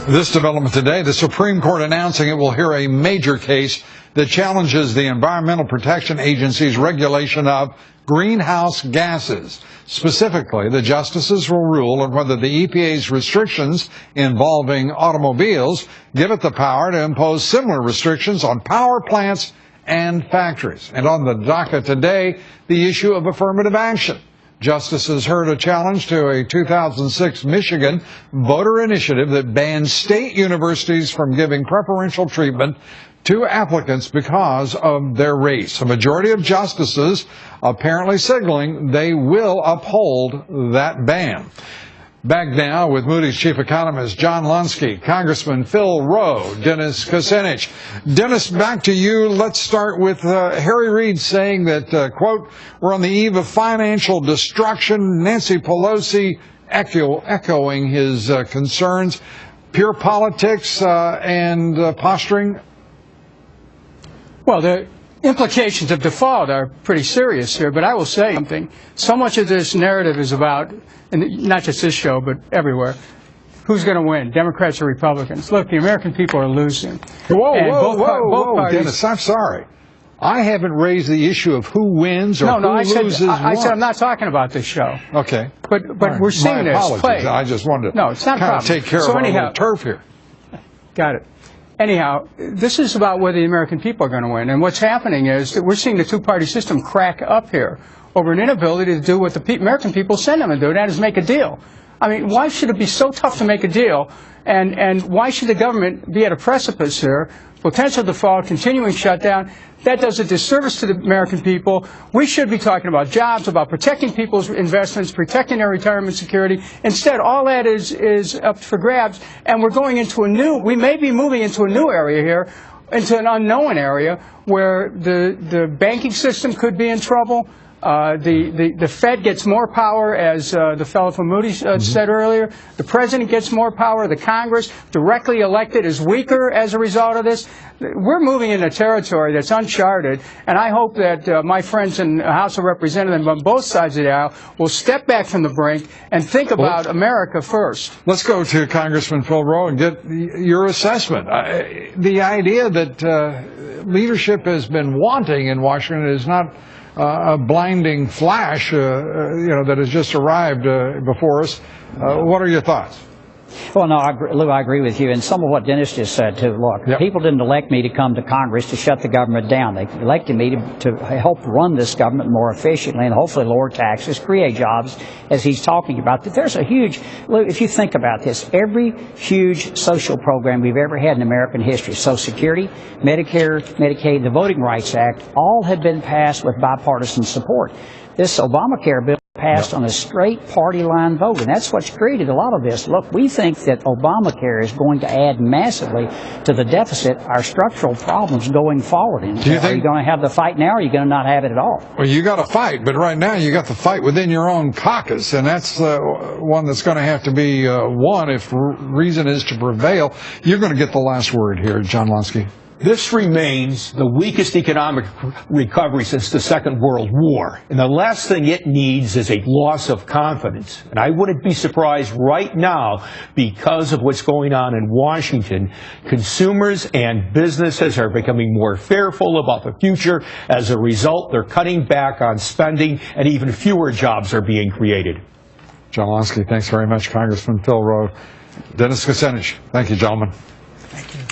This development today, the Supreme Court announcing it will hear a major case that challenges the Environmental Protection Agency's regulation of greenhouse gases. Specifically, the justices will rule on whether the EPA's restrictions involving automobiles give it the power to impose similar restrictions on power plants and factories. And on the docket today, the issue of affirmative action. Justices heard a challenge to a 2006 Michigan voter initiative that banned state universities from giving preferential treatment to applicants because of their race. A majority of justices apparently signaling they will uphold that ban. Back now with Moody's chief economist John Lonski, Congressman Phil Rowe, Dennis Kucinich. Dennis, back to you. Let's start with Harry Reid saying that, quote, we're on the eve of financial destruction. Nancy Pelosi echoing his concerns. Pure politics and posturing? Well, the implications of default are pretty serious here, but I will say something. So much of this narrative is about, and not just this show, but everywhere, who's going to win, Democrats or Republicans. Look, the American people are losing. Whoa, Dennis, I'm sorry. I haven't raised the issue of who wins or who loses. I said I'm not talking about this show. Okay. But right. We're seeing this play. I just wanted to it's not kind of take care of our little turf here. Got it. Anyhow, this is about whether the American people are going to win. And what's happening is that we're seeing the two-party system crack up here over an inability to do what the American people send them to do, and that is make a deal. I mean, why should it be so tough to make a deal? And why should the government be at a precipice here? Potential default, continuing shutdown. That does a disservice to the American people. We should be talking about jobs, about protecting people's investments, protecting their retirement security. Instead, all that is up for grabs, and we're going into we may be moving into a new area here, into an unknown area where the banking system could be in trouble. The Fed gets more power, as the fellow from Moody's said earlier. The president gets more power. The Congress, directly elected, is weaker as a result of this. We're moving into territory that's uncharted, and I hope that my friends in the House of Representatives on both sides of the aisle will step back from the brink and think about America first. Let's go to Congressman Phil Rowe and get your assessment. The idea that leadership has been wanting in Washington is not a blinding flash, that has just arrived before us. What are your thoughts? Well, no, Lou, I agree with you. And some of what Dennis just said, too. Look, people didn't elect me to come to Congress to shut the government down. They elected me to help run this government more efficiently and hopefully lower taxes, create jobs, as he's talking about. There's a huge, Lou, if you think about this, every huge social program we've ever had in American history, Social Security, Medicare, Medicaid, the Voting Rights Act, all have been passed with bipartisan support. This Obamacare bill passed on a straight party line vote, and that's what's created a lot of this. Look, we think that Obamacare is going to add massively to the deficit, our structural problems going forward. And do you think, are you going to have the fight now, or are you going to not have it at all? Well, you got to fight, but right now you got the fight within your own caucus, and that's one that's going to have to be won if reason is to prevail. You're going to get the last word here, John Lonski. This remains the weakest economic recovery since the Second World War. And the last thing it needs is a loss of confidence. And I wouldn't be surprised right now, because of what's going on in Washington, consumers and businesses are becoming more fearful about the future. As a result, they're cutting back on spending, and even fewer jobs are being created. John Lonski, thanks very much. Congressman Phil Rowe. Dennis Kucinich. Thank you, gentlemen. Thank you.